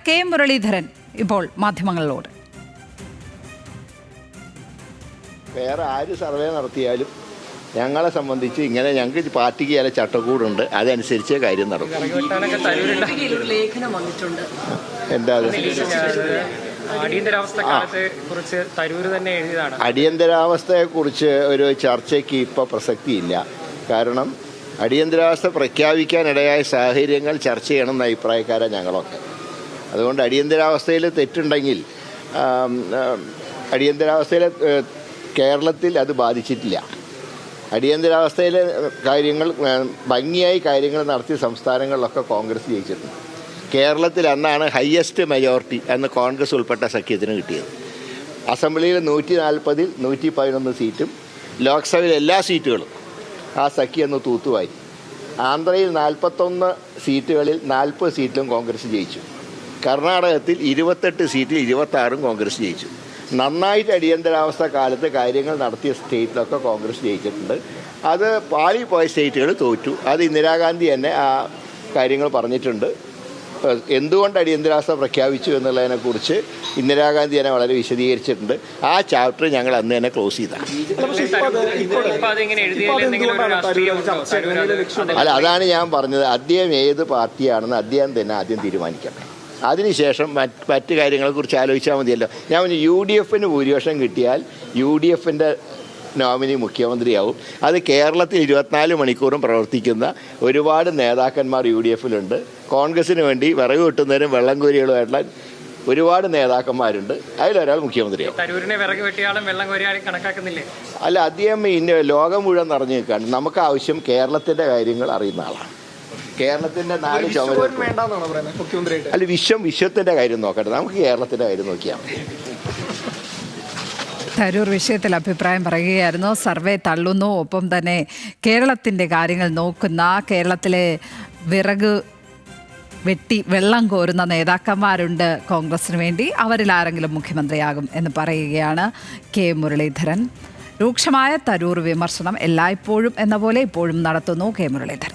K Muraleedharan ഇപ്പോൾ മാധ്യമങ്ങളോട്. വേറെ ആര് സർവേ നടത്തിയാലും ഞങ്ങളെ സംബന്ധിച്ച് ഇങ്ങനെ ഞങ്ങൾക്ക് പാർട്ടിക്ക് ചില ചട്ടക്കൂടുണ്ട്, അതനുസരിച്ച് കാര്യം നടക്കും. എന്താ അടിയന്തരാവസ്ഥയെക്കുറിച്ച് ഒരു ചർച്ചയ്ക്ക് ഇപ്പോൾ പ്രസക്തിയില്ല. കാരണം അടിയന്തരാവസ്ഥ പ്രഖ്യാപിക്കാനിടയായ സാഹചര്യങ്ങൾ ചർച്ച ചെയ്യണമെന്ന അഭിപ്രായക്കാരാണ് ഞങ്ങളൊക്കെ. അതുകൊണ്ട് അടിയന്തരാവസ്ഥയിൽ തെറ്റുണ്ടെങ്കിൽ അടിയന്തരാവസ്ഥയിലെ കേരളത്തിൽ അത് ബാധിച്ചിട്ടില്ല. അടിയന്തരാവസ്ഥയിലെ കാര്യങ്ങൾ ഭംഗിയായി കാര്യങ്ങൾ നടത്തിയ സംസ്ഥാനങ്ങളിലൊക്കെ കോൺഗ്രസ് ജയിച്ചിട്ടുണ്ട്. കേരളത്തിൽ അന്നാണ് ഹയസ്റ്റ് മെജോറിറ്റി അന്ന് കോൺഗ്രസ് ഉൾപ്പെട്ട സഖ്യത്തിന് കിട്ടിയത്. അസംബ്ലിയിൽ 140-ൽ 111 സീറ്റും ലോക്സഭയിൽ എല്ലാ സീറ്റുകളും ആ സഖ്യം അന്ന് തൂത്തുവായി. ആന്ധ്രയിൽ 41 സീറ്റുകളിൽ 40 സീറ്റിലും കോൺഗ്രസ് ജയിച്ചു. കർണാടകത്തിൽ 28 സീറ്റിൽ 26 കോൺഗ്രസ് ജയിച്ചു. നന്നായിട്ട് അടിയന്തരാവസ്ഥ കാലത്ത് കാര്യങ്ങൾ നടത്തിയ സ്റ്റേറ്റിലൊക്കെ കോൺഗ്രസ് ജയിച്ചിട്ടുണ്ട്. അത് പാളിപ്പോയ സ്റ്റേറ്റുകൾ തോറ്റു. അത് ഇന്ദിരാഗാന്ധി തന്നെ ആ കാര്യങ്ങൾ പറഞ്ഞിട്ടുണ്ട്. എന്തുകൊണ്ട് അടിയന്തരാവസ്ഥ പ്രഖ്യാപിച്ചു എന്നുള്ളതിനെക്കുറിച്ച് ഇന്ദിരാഗാന്ധി തന്നെ വളരെ വിശദീകരിച്ചിട്ടുണ്ട്. ആ ചാപ്റ്റർ ഞങ്ങൾ അന്ന് തന്നെ ക്ലോസ് ചെയ്താണ്. അല്ല, അതാണ് ഞാൻ പറഞ്ഞത്. അദ്ദേഹം ഏത് പാർട്ടിയാണെന്ന് അദ്ദേഹം തന്നെ ആദ്യം തീരുമാനിക്കണം. അതിനുശേഷം മറ്റ് കാര്യങ്ങളെക്കുറിച്ച് ആലോചിച്ചാൽ മതിയല്ലോ. ഞാൻ UDF ഭൂരിപക്ഷം കിട്ടിയാൽ UDFൻ്റെ നോമിനി മുഖ്യമന്ത്രിയാവും. അത് കേരളത്തിൽ 24 മണിക്കൂറും പ്രവർത്തിക്കുന്ന ഒരുപാട് നേതാക്കന്മാർ UDFലുണ്ട്. കോൺഗ്രസിന് വേണ്ടി വിറക് വെട്ടുന്നവരും വെള്ളം കോരികളുമായിട്ടുള്ള ഒരുപാട് നേതാക്കന്മാരുണ്ട്. അതിലൊരാൾ മുഖ്യമന്ത്രിയാവും. അല്ല, അദ്ദേഹം ലോകം മുഴുവൻ നിറഞ്ഞു നിൽക്കുകയാണ്. നമുക്ക് ആവശ്യം കേരളത്തിൻ്റെ കാര്യങ്ങൾ അറിയുന്ന ആളാണ്. കേരളത്തിൻ്റെ 4 ചുമതല അല്ല, വിശ്വത്തിൻ്റെ കാര്യം നോക്കട്ടെ, നമുക്ക് കേരളത്തിൻ്റെ കാര്യം നോക്കിയാൽ മതി. തരൂർ വിഷയത്തിൽ അഭിപ്രായം പറയുകയായിരുന്നു. സർവേ തള്ളുന്നു, ഒപ്പം തന്നെ കേരളത്തിൻ്റെ കാര്യങ്ങൾ നോക്കുന്ന, കേരളത്തിലെ വിറക് വെട്ടി വെള്ളം കോരുന്ന നേതാക്കന്മാരുണ്ട് കോൺഗ്രസിന് വേണ്ടി, അവരിൽ ആരെങ്കിലും മുഖ്യമന്ത്രിയാകും എന്ന് പറയുകയാണ് കെ മുരളീധരൻ. രൂക്ഷമായ തരൂർ വിമർശനം എല്ലായ്പ്പോഴും എന്ന പോലെ ഇപ്പോഴും നടത്തുന്നു കെ മുരളീധരൻ.